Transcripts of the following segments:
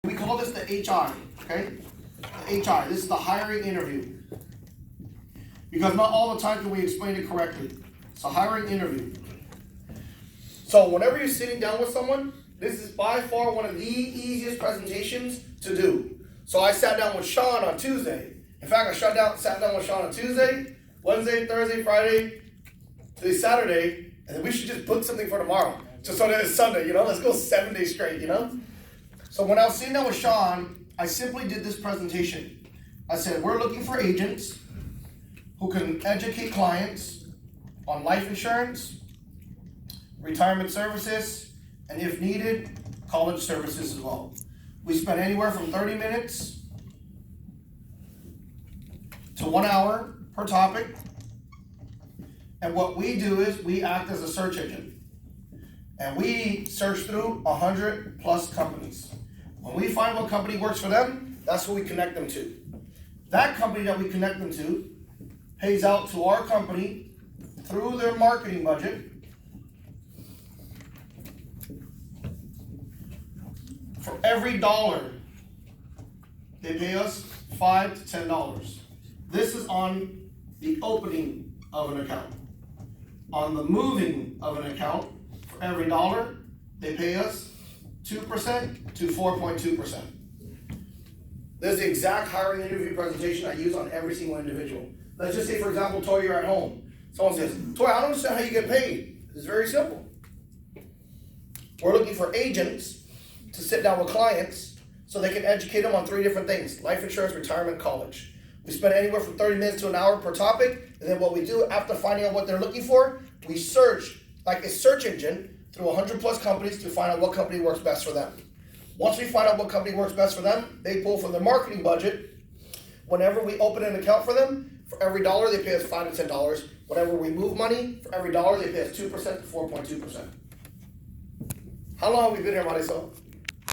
We call this the HI, okay? The HI, this is the hiring interview. Because not all the time can we explain it correctly. It's a hiring interview. So whenever you're sitting down with someone, this is by far one of the easiest presentations to do. So I sat down with Sean on Tuesday. In fact, I sat down with Sean on Tuesday, Wednesday, Thursday, Friday, today's Saturday, and then we should just book something for tomorrow. Just so that it's Sunday, let's go 7 days straight, So when I was sitting down with Sean, I simply did this presentation. I said, we're looking for agents who can educate clients on life insurance, retirement services, and if needed, college services as well. We spent anywhere from 30 minutes to 1 hour per topic. And what we do is we act as a search engine. And we search through 100 plus companies. When we find what company works for them, that's who we connect them to. That company that we connect them to pays out to our company through their marketing budget for every dollar they pay us $5 to $10. This is on the opening of an account. On the moving of an account, for every dollar they pay us 2% to 4.2%. This is the exact hiring interview presentation I use on every single individual. Let's just say, for example, Toy, you're at home. Someone says, Toy, I don't understand how you get paid. It's very simple. We're looking for agents to sit down with clients so they can educate them on 3 different things: life insurance, retirement, college. We spend anywhere from 30 minutes to an hour per topic, and then what we do after finding out what they're looking for, we search like a search engine through 100 plus companies to find out what company works best for them. Once we find out what company works best for them, they pull from their marketing budget. Whenever we open an account for them, for every dollar they pay us $5 to $10. Whenever we move money, for every dollar they pay us 2% to 4.2%. How long have we been here, Marisol?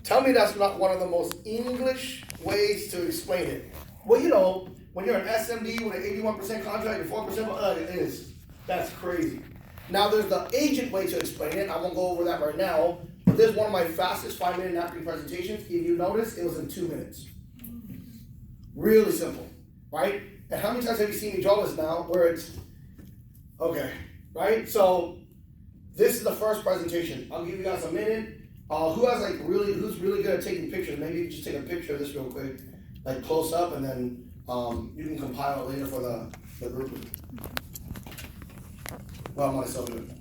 Tell me that's not one of the most English ways to explain it. Well, when you're an SMD with an 81% contract and 4%, it is. That's crazy. Now there's the agent way to explain it. I won't go over that right now. But this is one of my fastest 5-minute napkin presentations. If you notice, it was in 2 minutes. Really simple, right? And how many times have you seen me draw this now where it's, okay, right? So this is the first presentation. I'll give you guys a minute. Who's really good at taking pictures? Maybe you just take a picture of this real quick, like close up, and then you can compile it later for the group. Well, I'm myself doing it.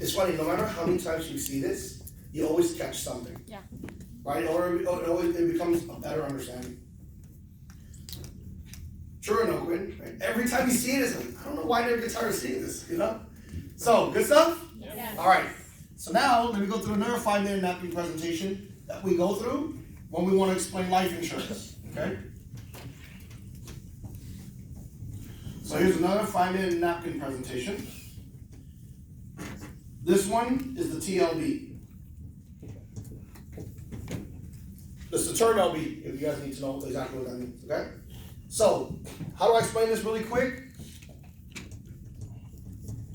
It's funny, no matter how many times you see this, you always catch something. Yeah. Right? Or it becomes a better understanding. Sure enough, Quinn. Right? Every time you see it, it's like, I don't know why I never get tired of seeing this, So, good stuff? Yeah. All right. So now, let me go through another 5-minute napkin presentation that we go through when we want to explain life insurance. Okay? So here's another 5-minute napkin presentation. This one is the TLB. This is the term LB, if you guys need to know exactly what that means, okay? So, how do I explain this really quick?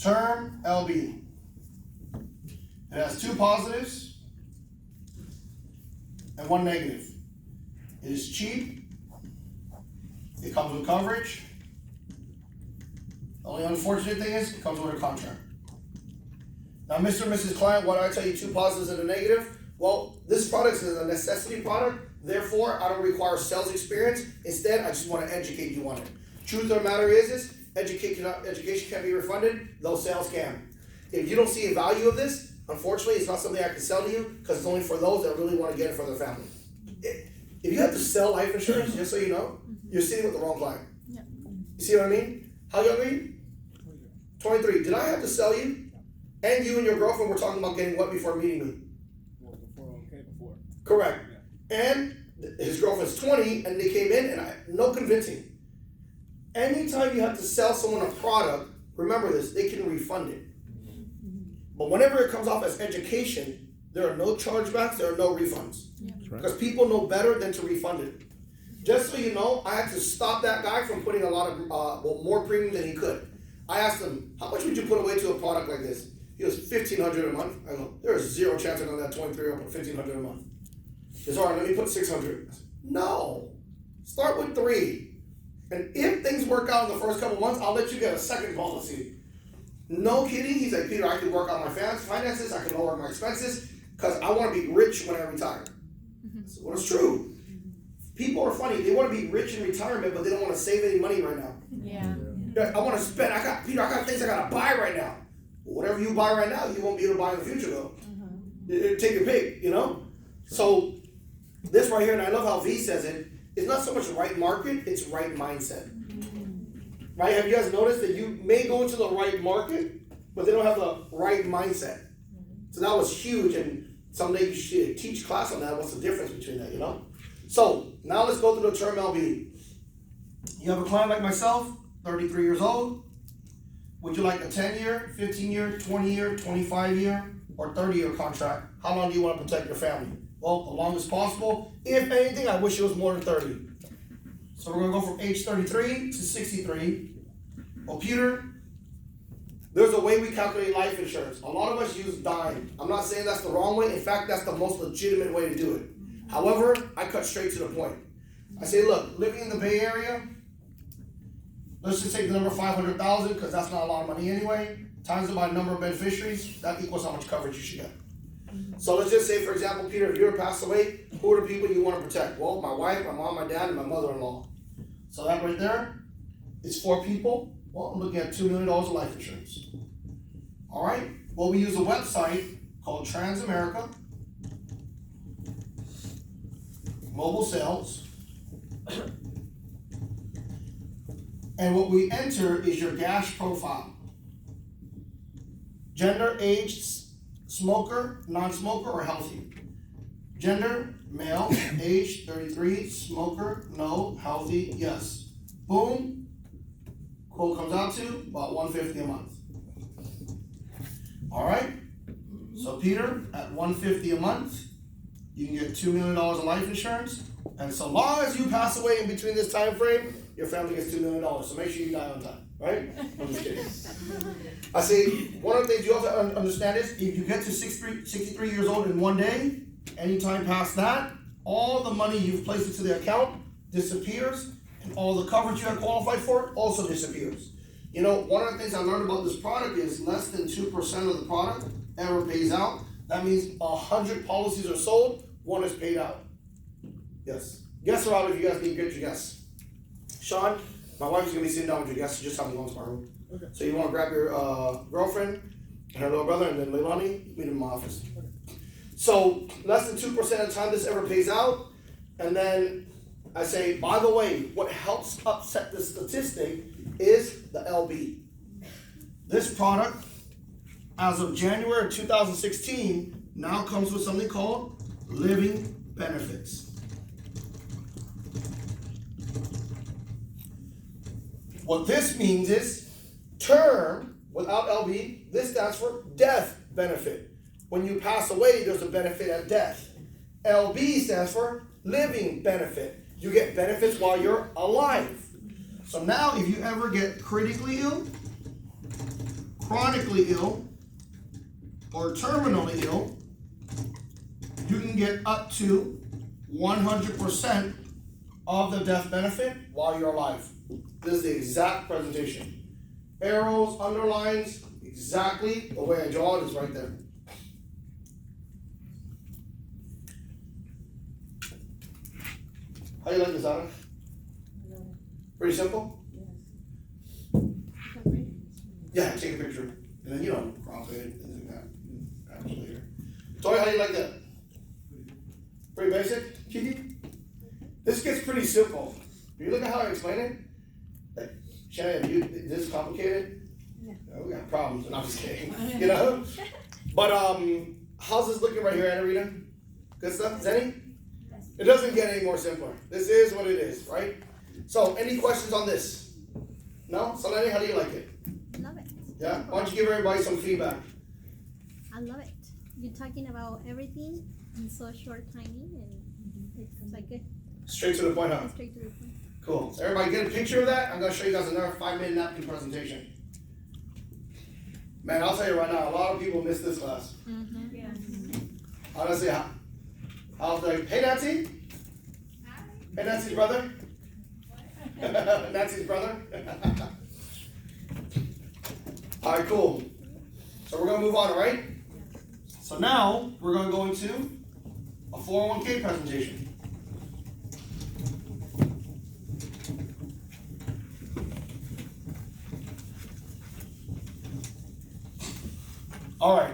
Term LB. It has 2 positives and 1 negative. It is cheap. It comes with coverage. The only unfortunate thing is it comes with a contract. Now, Mr. and Mrs. Client, why do I tell you 2 positives and a negative? Well, this product is a necessity product. Therefore, I don't require sales experience. Instead, I just want to educate you on it. Truth of the matter is education can't be refunded, though sales can. If you don't see a value of this, unfortunately, it's not something I can sell to you because it's only for those that really want to get it for their family. If you have to sell life insurance, just so you know, you're sitting with the wrong client. Yeah. You see what I mean? How young are you? 23. Did I have to sell you? And you and your girlfriend were talking about getting what before meeting me? Well, before. Correct. Yeah. And his girlfriend's 20, and they came in, and no convincing. Anytime you have to sell someone a product, remember this, they can refund it. But whenever it comes off as education, there are no chargebacks, there are no refunds. Yeah. Because people know better than to refund it. Just so you know, I had to stop that guy from putting a lot of more premium than he could. I asked him, how much would you put away to a product like this? He goes, $1,500 a month. I go, there's zero chance I'm gonna let 23 up put $1,500 a month. He says, all right, let me put 600. No, start with 3. And if things work out in the first couple months, I'll let you get a second policy. No kidding. He's like, Peter, I can work on my finances. I can lower my expenses because I want to be rich when I retire. I said, well, it's true. People are funny. They want to be rich in retirement, but they don't want to save any money right now. Yeah. I want to spend. I got things I got to buy right now. Whatever you buy right now, you won't be able to buy in the future, though. Take your pick, you know? So this right here, and I love how V says it, it's not so much right market, it's right mindset. Right? Have you guys noticed that you may go into the right market, but they don't have the right mindset? So that was huge, and someday you should teach class on that. What's the difference between that, you know? So now let's go through the term LB. You have a client like myself, 33 years old. Would you like a 10-year, 15-year, 20-year, 25-year, or 30-year contract? How long do you want to protect your family? Well, the longest possible. If anything, I wish it was more than 30. So we're going to go from age 33 to 63. Well, Peter, there's a way we calculate life insurance. A lot of us use dime. I'm not saying that's the wrong way. In fact, that's the most legitimate way to do it. However, I cut straight to the point. I say, look, living in the Bay Area, let's just take the number 500,000 because that's not a lot of money anyway. Times it by the number of beneficiaries, that equals how much coverage you should get. So let's just say, for example, Peter, if you were to pass away, who are the people you want to protect? Well, my wife, my mom, my dad, and my mother-in-law. So that right there is 4 people. Well, I'm looking at $2 million of life insurance. All right. Well, we use a website called Transamerica Mobile Sales. And what we enter is your GASH profile. Gender, age, smoker, non-smoker, or healthy. Gender, male, age 33, smoker, no, healthy, yes. Boom. Quote comes out to about $150 a month. All right. So Peter, at $150 a month, you can get $2 million of life insurance, and so long as you pass away in between this time frame, your family gets $2 million. So make sure you die on time, right? I'm just kidding. I say one of the things you have to understand is if you get to 63 years old in one day, anytime past that, all the money you've placed into the account disappears, and all the coverage you have qualified for also disappears. You know, one of the things I learned about this product is less than 2% of the product ever pays out. That means 100 policies are sold, 1 is paid out. Yes. Guess her out if you guys need to get your guess. Sean, my wife's gonna be sitting down with your guests. Just have them go into my room. Okay. So you want to grab your girlfriend and her little brother, and then Leilani, meet in my office. So less than 2% of the time this ever pays out, and then I say, by the way, what helps upset the statistic is the LB. This product, as of January 2016, now comes with something called living benefits. What this means is term without LB, this stands for death benefit. When you pass away, there's a benefit at death. LB stands for living benefit. You get benefits while you're alive. So now if you ever get critically ill, chronically ill, or terminally ill, you can get up to 100% of the death benefit while you're alive. This is the exact presentation. Arrows, underlines, exactly the way I draw it is right there. How do you like this, Anna? Pretty simple? Yeah, take a picture. And then, crop it, things like that. Absolutely. Tori, how do you like that? Pretty basic? Kiki? This gets pretty simple. You look at how I explain it? Like, Shannon, this is complicated? Yeah. We got problems, and I'm just kidding. But how's this looking right here, Anna Rita? Good stuff? Zenny? It doesn't get any more simpler. This is what it is, right? So, any questions on this? No? Salene, how do you like it? Love it. Yeah? Why don't you give everybody some feedback? I love it. You're talking about everything in so short timing, and it's like good. Straight to the point, huh? Straight to the point. Cool. So everybody get a picture of that. I'm going to show you guys another 5-minute napkin presentation. Man, I'll tell you right now, a lot of people miss this class. Honestly, I'll say, hey Nancy. Hey Nancy's brother. Nancy's brother. All right, cool. So we're gonna move on, all right? So now we're gonna go into a 401k presentation. All right.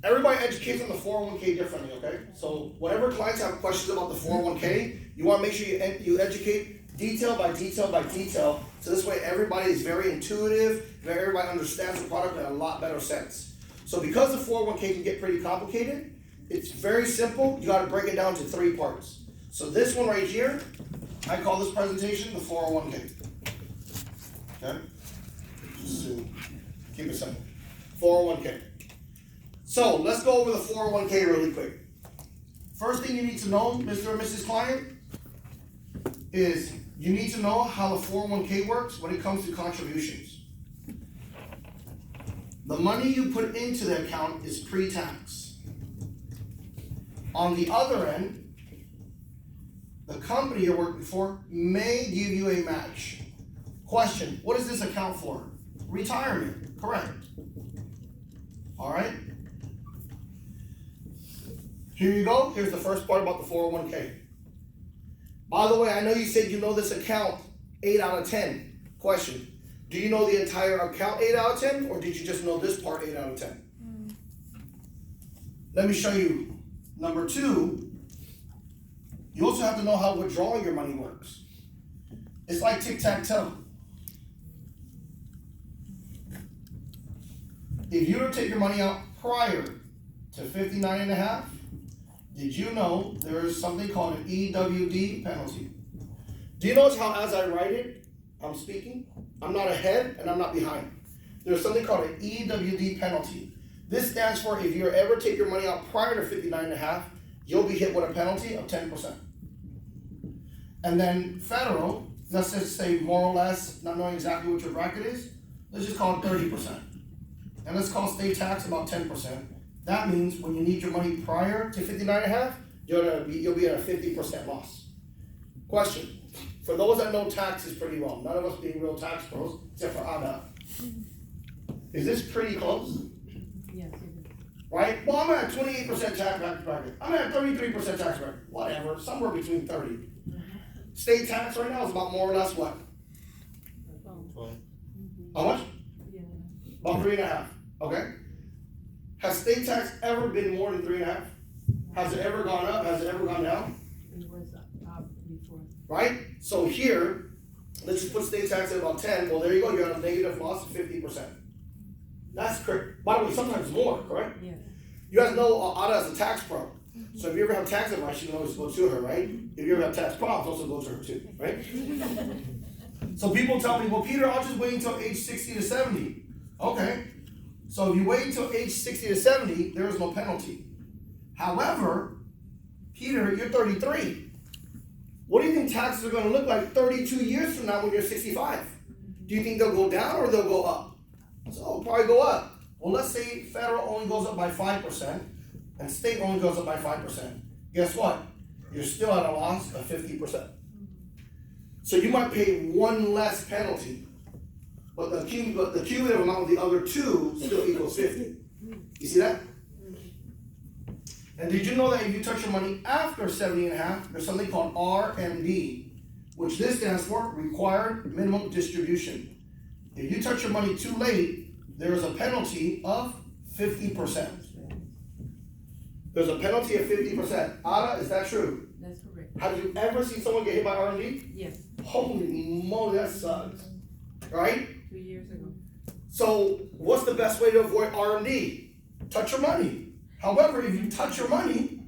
Everybody educates on the 401k differently, okay? So whenever clients have questions about the 401k, you want to make sure you educate detail by detail by detail, so this way everybody is very intuitive, everybody understands the product in a lot better sense. So because the 401k can get pretty complicated, it's very simple. You got to break it down to 3 parts. So this one right here, I call this presentation the 401k. Okay? Just to keep it simple. 401k. So let's go over the 401k really quick. First thing you need to know, Mr. and Mrs. Client, is you need to know how the 401k works when it comes to contributions. The money you put into the account is pre-tax. On the other end, the company you're working for may give you a match. Question, what is this account for? Retirement, correct. All right. Here you go. Here's the first part about the 401k. By the way, I know you said you know this account 8 out of 10. Question, do you know the entire account 8 out of 10, or did you just know this part 8 out of 10? Let me show you. Number 2, you also have to know how withdrawing your money works. It's like tic-tac-toe. If you were to take your money out prior to 59 and a half, did you know there is something called an EWD penalty? Do you notice how as I write it, I'm speaking? I'm not ahead and I'm not behind. There's something called an EWD penalty. This stands for if you ever take your money out prior to 59 and a half, you'll be hit with a penalty of 10%. And then federal, let's just say more or less, not knowing exactly what your bracket is, let's just call it 30%. And let's call state tax about 10%. That means when you need your money prior to 59 and a half, you'll be at a 50% loss. Question, for those that know taxes pretty well, none of us being real tax pros, except for Ada, is this pretty close? Yes, it is. Right? Well, I'm at 28% tax bracket. I'm at 33% tax bracket. Whatever, somewhere between 30. State tax right now is about more or less what? 12. How much? Yeah. About 3.5. Okay? Has state tax ever been more than 3.5? Has it ever gone up? Has it ever gone down? It was up before. Right? So here, let's just put state tax at about 10. Well, there you go. You're at a negative loss of 50%. That's correct. By the way, sometimes more, correct? Yes. You guys know Ada is a tax pro. So if you ever have tax advice, you can always go to her, right? If you ever have tax problems, also go to her too, right? So people tell me, well, Peter, I'll just wait until age 60 to 70. Okay. So if you wait until age 60 to 70, there is no penalty. However, Peter, you're 33. What do you think taxes are going to look like 32 years from now when you're 65? Do you think they'll go down or they'll go up? So it'll probably go up. Well, let's say federal only goes up by 5% and state only goes up by 5%. Guess what? You're still at a loss of 50%. So you might pay one less penalty, but the cumulative amount of the other two still equals 50. You see that? And did you know that if you touch your money after 70 and a half, there's something called RMD, which this stands for Required Minimum Distribution. If you touch your money too late, there is a penalty of 50%. There's a penalty of 50%. Ada, is that true? That's correct. Have you ever seen someone get hit by RMD? Yes. Holy moly, that sucks. Right? 2 years ago. So what's the best way to avoid RMD? Touch your money. However, if you touch your money,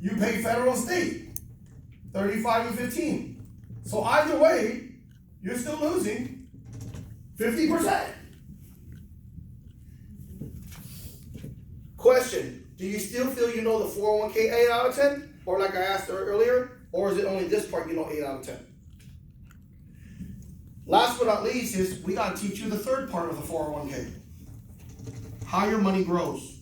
you pay federal and state, 35 and 15. So either way, you're still losing 50%. Question, do you still feel you know the 401k 8 out of 10? Or like I asked earlier, or is it only this part you know 8 out of 10? Last but not least is we gotta teach you the third part of the 401k. how your money grows.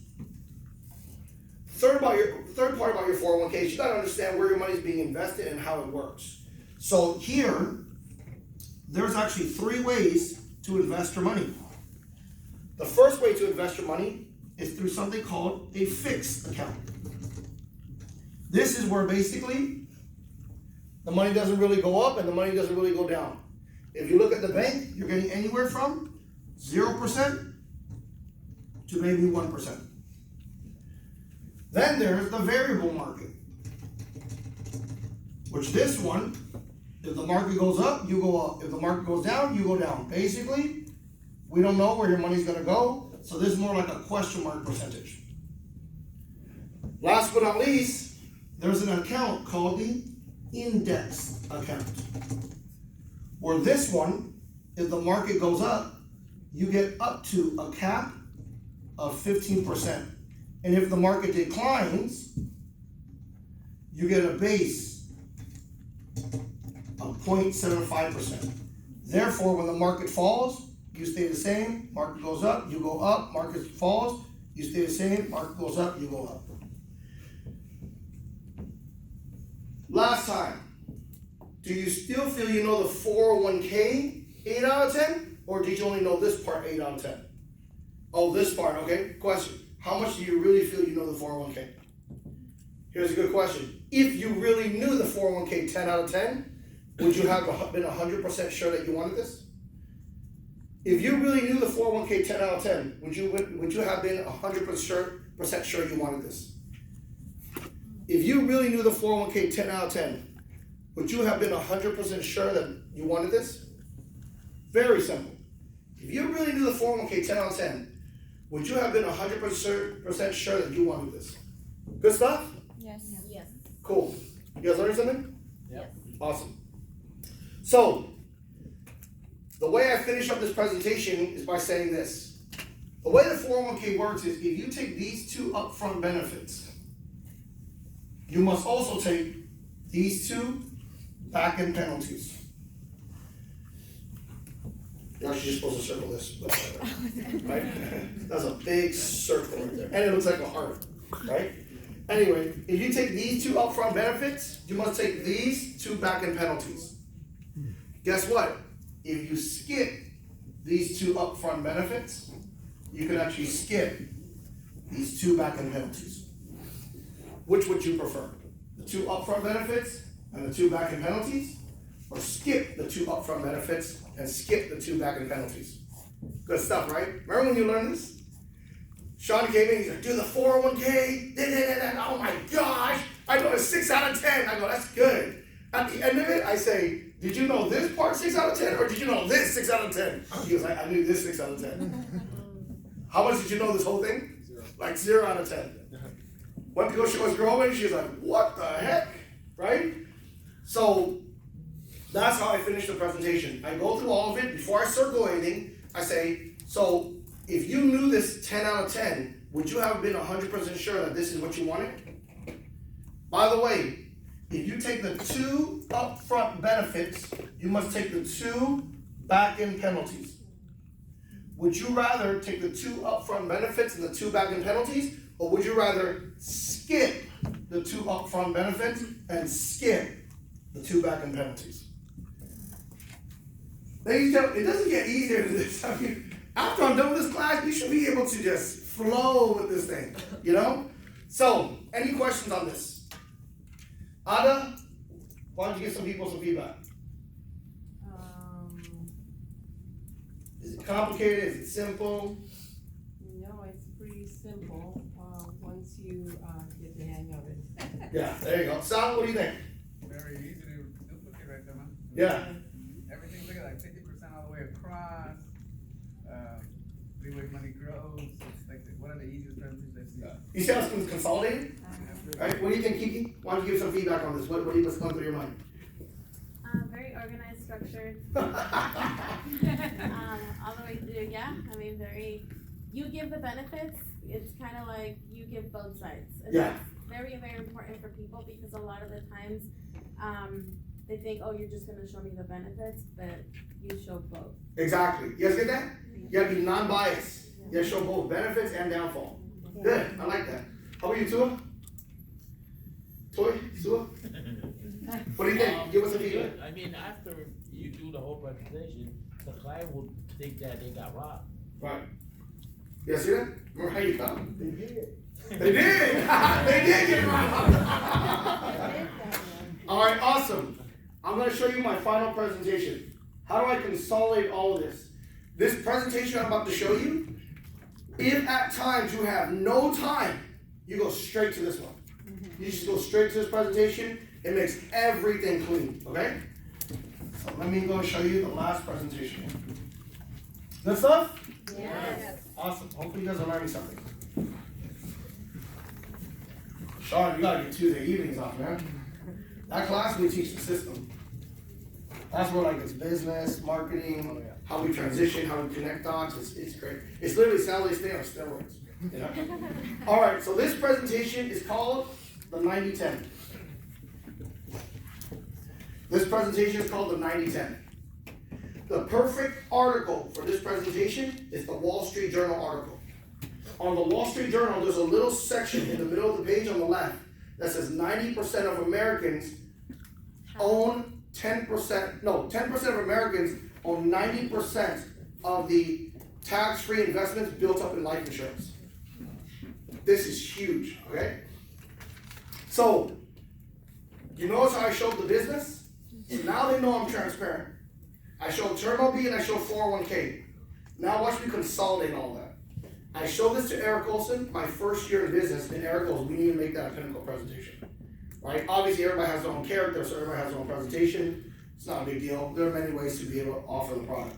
Third part about your 401k is you gotta understand where your money is being invested and how it works. So here, there's actually 3 ways to invest your money. The first way to invest your money is through something called a fixed account. This is where basically the money doesn't really go up and the money doesn't really go down. If you look at the bank, you're getting anywhere from 0% to maybe 1%. Then there's the variable market, which this one, if the market goes up, you go up. If the market goes down, you go down. Basically, we don't know where your money's gonna go, so this is more like a question mark percentage. Last but not least, there's an account called the index account, where this one, if the market goes up, you get up to a cap of 15%. And if the market declines, you get a base of 0.75%. Therefore, when the market falls, you stay the same. Market goes up, you go up. Market falls, you stay the same. Market goes up, you go up. Last time, do you still feel you know the 401k 8 out of 10? Or did you only know this part 8 out of 10? Oh, this part, okay. Question. How much do you really feel you know the 401k? Here's a good question. If you really knew the 401k 10 out of 10, would you have been 100% sure that you wanted this? If you really knew the 401k 10 out of 10, would you have been 100% sure you wanted this? If you really knew the 401k 10 out of 10, would you have been 100% sure that you wanted this? Very simple. If you really knew the 401k 10 out of 10, would you have been 100% sure that you wanted this? Good stuff? Yes. Yes. Cool. You guys learned something? Yep. Awesome. So, the way I finish up this presentation is by saying this. The way the 401k works is if you take these 2 upfront benefits, you must also take these 2 back-end penalties. You're actually just supposed to circle this, but, right? That's a big circle right there, and it looks like a heart, right? Anyway, if you take these 2 upfront benefits, you must take these 2 back-end penalties. Guess what? If you skip these 2 upfront benefits, you can actually skip these 2 back-end penalties. Which would you prefer? The 2 upfront benefits and the 2 back-end penalties? Or skip the 2 upfront benefits and skip the 2 back-end penalties? Good stuff, right? Remember when you learned this? Sean came in, he's like, do the 401k, oh my gosh, I got a 6 out of 10. I go, that's good. At the end of it, I say, did you know this part 6 out of 10, or did you know this 6 out of 10? He was like, I knew this 6 out of 10. How much did you know this whole thing? 0. Like 0 out of 10. Went to go show his girlfriend, she was like, what the heck, right? So, that's how I finish the presentation. I go through all of it. Before I circle anything, I say, so if you knew this 10 out of 10, would you have been 100% sure that this is what you wanted? By the way, if you take the 2 upfront benefits, you must take the 2 back-end penalties. Would you rather take the 2 upfront benefits and the 2 back-end penalties, or would you rather skip the 2 upfront benefits and skip the 2 back-end penalties? Ladies and gentlemen, it doesn't get easier than this. I mean, after I'm done with this class, you should be able to just flow with this thing, you know? So, any questions on this? Ada, why don't you give some people some feedback? Is it complicated? Is it simple? No, it's pretty simple, once you, get the hang of it. Yeah, there you go. Sal, what do you think? Very easy to duplicate right there, man. Yeah. Everything's like 50% all the way across. Three-way money grows. It's like one of the easiest strategies I've seen. You see how this one's consolidated? Right? What do you think, Kiki? Why don't you give some feedback on this? What's going through your mind? Very organized, structured. All the way through, yeah. I mean, you give the benefits. It's kind of like you give both sides. And Yeah. that's very, very important for people because a lot of the times, they think, oh, you're just gonna show me the benefits, but you show both. Exactly. You guys get that? You gotta be non-biased. Yeah, show both benefits and downfall. Good, I like that. How about you, Tua? Tua? What do you think? Give us a feedback. I mean, after you do the whole presentation, the client will think that they got robbed. Right. You see that? Remember how you come? They did. They did! They did get robbed! Alright, awesome. I'm gonna show you my final presentation. How do I consolidate all of this? This presentation I'm about to show you, if at times you have no time, you go straight to this one. You just go straight to this presentation. It makes everything clean, okay? So let me go show you the last presentation. Good stuff? Yes. Awesome. Hopefully you guys are learning something. Sean, you gotta get Tuesday evenings off, man. That class we teach the system. That's where like it's business, marketing, how we transition, how we connect dots. It's great. It's literally Sally's Day on steroids. You know? All right. So this presentation is called the 90-10. This presentation is called the 90-10. The perfect article for this presentation is the Wall Street Journal article. On the Wall Street Journal, there's a little section in the middle of the page on the left that says 90% of Americans own 10%, no, 10% of Americans own 90% of the tax-free investments built up in life insurance. This is huge, okay? So, you notice how I showed the business? So now they know I'm transparent. I showed Turbo B and I showed 401k. Now watch me consolidate all that. I showed this to Eric Olson, my first year in business, and Eric goes, we need to make that a pinnacle presentation. Right? Obviously everybody has their own character, so everybody has their own presentation. It's not a big deal. There are many ways to be able to offer the product.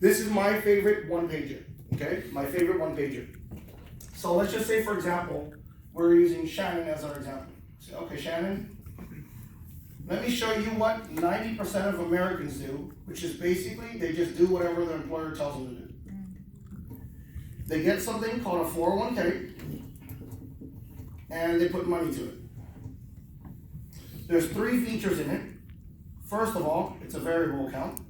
This is my favorite one-pager, okay? My favorite one-pager. So let's just say, for example, we're using Shannon as our example. Say, okay, Shannon, let me show you what 90% of Americans do, which is basically they just do whatever their employer tells them to do. They get something called a 401k, and they put money to it. There's 3 features in it. First of all, it's a variable account.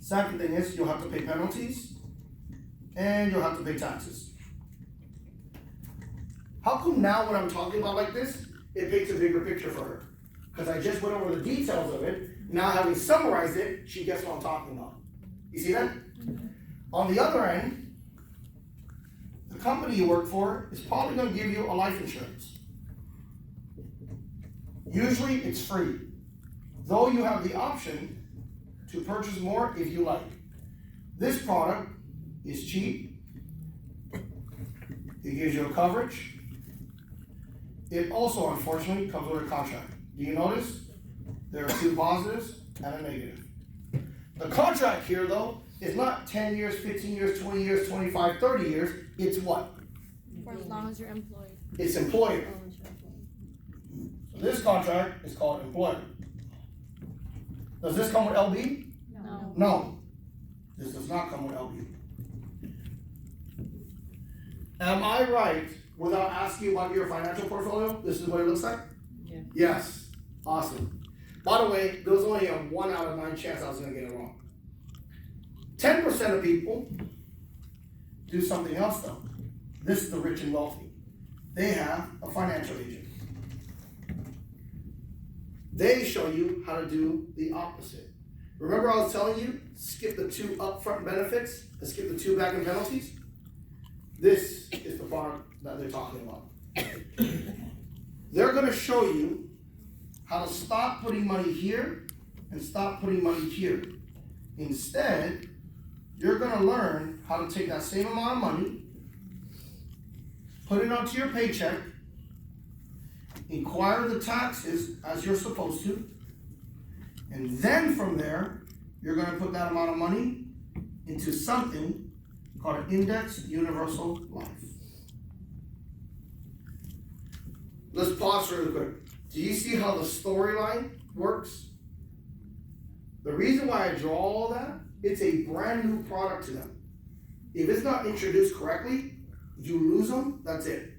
Second thing is you'll have to pay penalties, and you'll have to pay taxes. How come now when I'm talking about like this, it paints a bigger picture for her? Because I just went over the details of it. Now having summarized it, she gets what I'm talking about. You see that? On the other end, the company you work for is probably going to give you a life insurance. Usually it's free, though you have the option to purchase more if you like. This product is cheap. It gives you a coverage. It also, unfortunately, comes with a contract. Do you notice? There are 2 positives and a negative. The contract here, though, is not 10 years, 15 years, 20 years, 25, 30 years. It's what? For as long as you're employed. It's employer. Oh, it's your employee. So this contract is called employer. Does this come with LB? No. No. This does not come with LB. Am I right without asking you about your financial portfolio? This is what it looks like? Yeah. Yes. Awesome. By the way, there was only a 1 out of 9 chance I was going to get it wrong. 10% of people do something else though. This is the rich and wealthy. They have a financial agent. They show you how to do the opposite. Remember I was telling you, skip the 2 upfront benefits and skip the 2 back-end penalties? This is the product that they're talking about. They're going to show you how to stop putting money here and stop putting money here. Instead, you're going to learn how to take that same amount of money, put it onto your paycheck, inquire the taxes as you're supposed to, and then from there, you're going to put that amount of money into something called an indexed universal life. Let's pause really quick. Do you see how the storyline works? The reason why I draw all that, it's a brand new product to them. If it's not introduced correctly, you lose them, that's it.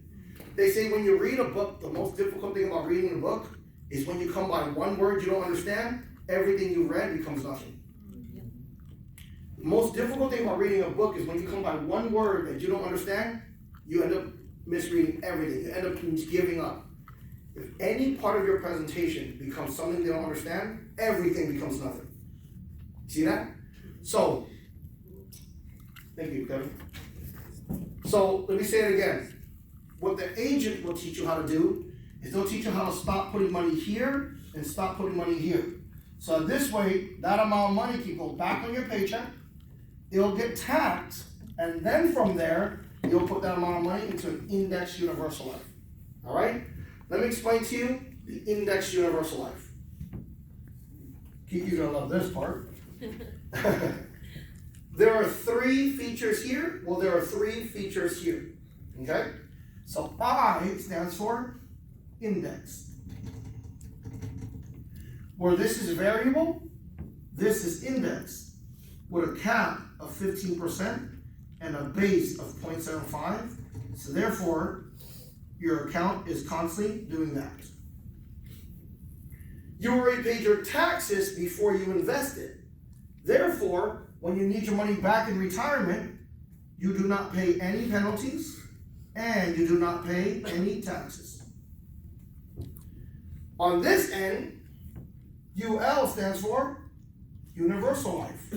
They say when you read a book, the most difficult thing about reading a book is when you come by one word you don't understand, everything you read becomes nothing. most difficult thing about reading a book is when you come by one word that you don't understand, you end up misreading everything. You end up giving up. If any part of your presentation becomes something they don't understand, everything becomes nothing. See that? So, thank you, Kevin. So, let me say it again. What the agent will teach you how to do is they'll teach you how to stop putting money here and stop putting money here. So this way, that amount of money can go back on your paycheck, it'll get taxed, and then from there, you'll put that amount of money into an indexed universal life. All right? Let me explain to you the indexed universal life. You're gonna love this part. There are 3 features here. Well, there are 3 features here. Okay? So I stands for index. Where this is variable, this is indexed with a cap of 15% and a base of 0.75. So therefore, your account is constantly doing that. You already paid your taxes before you invested. Therefore, when you need your money back in retirement, you do not pay any penalties and you do not pay any taxes. On this end, UL stands for universal life.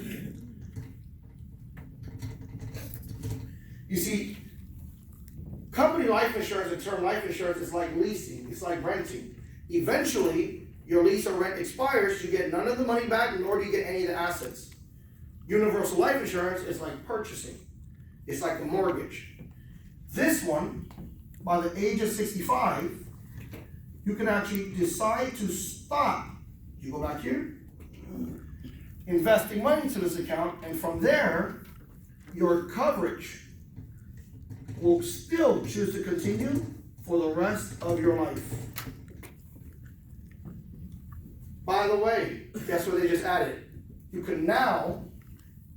You see, company life insurance and term life insurance is like leasing, it's like renting. Eventually, your lease or rent expires, you get none of the money back, nor do you get any of the assets. Universal life insurance is like purchasing. It's like a mortgage. This one, by the age of 65, you can actually decide to stop. You go back here, investing money into this account, and from there, your coverage will still choose to continue for the rest of your life. By the way, guess what they just added? You can now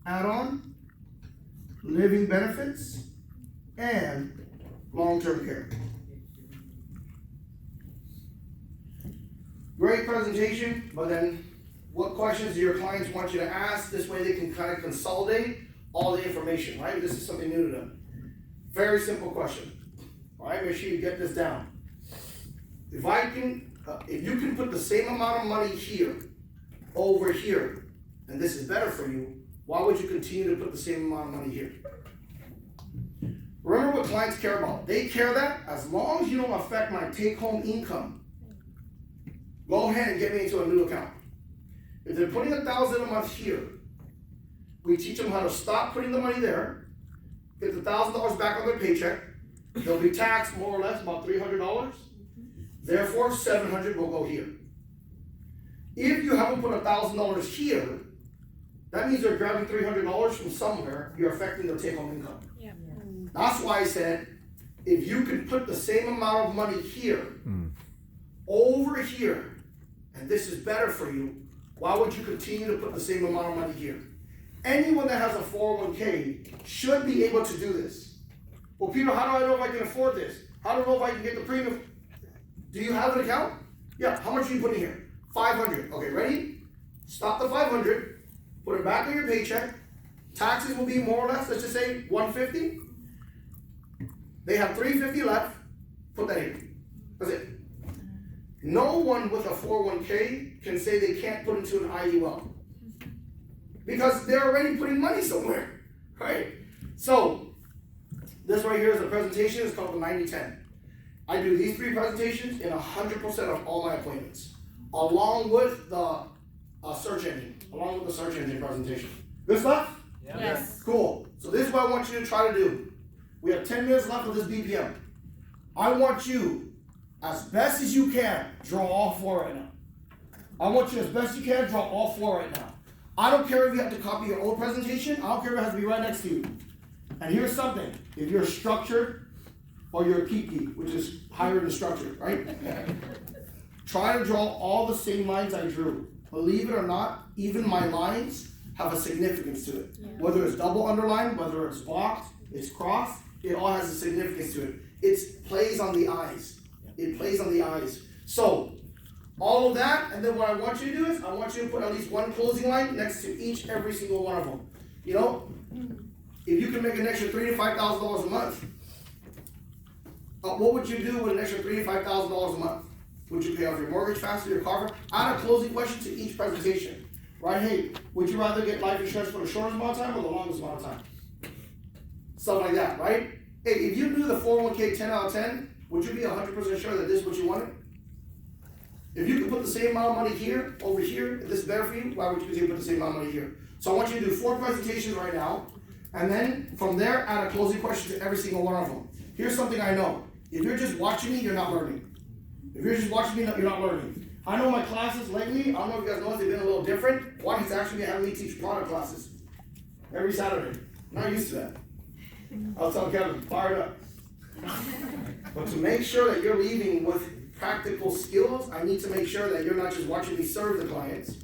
add on living benefits and long-term care. Great presentation, but then what questions do your clients want you to ask? This way they can kind of consolidate all the information, right? This is something new to them. Very simple question. All right, make sure you get this down. If you can put the same amount of money here, over here, and this is better for you, why would you continue to put the same amount of money here? Remember what clients care about. They care that as long as you don't affect my take-home income, go ahead and get me into a new account. If they're putting $1,000 a month here, we teach them how to stop putting the money there, get the $1,000 back on their paycheck. They'll be taxed more or less about $300. Therefore, $700 will go here. If you haven't put $1,000 here, that means they're grabbing $300 from somewhere. You're affecting their take-home income. Yeah. That's why I said, if you can put the same amount of money here, over here, and this is better for you, why would you continue to put the same amount of money here? Anyone that has a 401k should be able to do this. Well, Peter, how do I know if I can afford this? How do I know if I can get the premium? Do you have an account? Yeah, how much are you putting here? 500. Okay, ready? Stop the 500, put it back on your paycheck. Taxes will be more or less, let's just say 150. They have 350 left, put that in. That's it. No one with a 401k can say they can't put into an IUL. Because they're already putting money somewhere, right? So, this right here is a presentation, it's called the 90-10. I do these 3 presentations in 100% of all my appointments, along with the search engine presentation. Good stuff? Yes. Cool. So this is what I want you to try to do. We have 10 minutes left of this BPM. I want you, as best as you can, draw all 4 right now. I want you, as best you can, draw all 4 right now. I don't care if you have to copy your old presentation. I don't care if it has to be right next to you. And here's something. If you're structured, or you're a kiki, which is higher than structured, right? Try to draw all the same lines I drew. Believe it or not, even my lines have a significance to it. Whether it's double underlined, whether it's blocked, it's crossed, it all has a significance to it. It plays on the eyes. It plays on the eyes. So, all of that, and then what I want you to do is, I want you to put at least one closing line next to every single one of them. You know, if you can make an extra $3,000 to $5,000 a month, what would you do with an extra $3,000 to $5,000 a month? Would you pay off your mortgage faster, your car? Add a closing question to each presentation, right? Hey, would you rather get life insurance for the shortest amount of time or the longest amount of time? Stuff like that, right? Hey, if you knew the 401k 10 out of 10, would you be 100% sure that this is what you wanted? If you could put the same amount of money here, over here, if this is better for you, why would you continue to put the same amount of money here? So I want you to do 4 presentations right now, and then from there, add a closing question to every single one of them. Here's something I know. If you're just watching me, you're not learning. If you're just watching me, you're not learning. I know my classes lately, I don't know if you guys noticed, they've been a little different. Why? It's actually having me teach product classes every Saturday. I'm not used to that. I'll tell Kevin, fire it up. But to make sure that you're leaving with practical skills, I need to make sure that you're not just watching me serve the clients.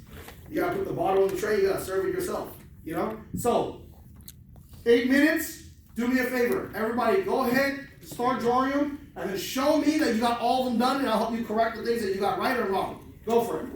You gotta put the bottle on the tray, you gotta serve it yourself, you know? So, 8 minutes, do me a favor. Everybody go ahead, start drawing them, and then show me that you got all of them done, and I'll help you correct the things that you got right or wrong. Go for it.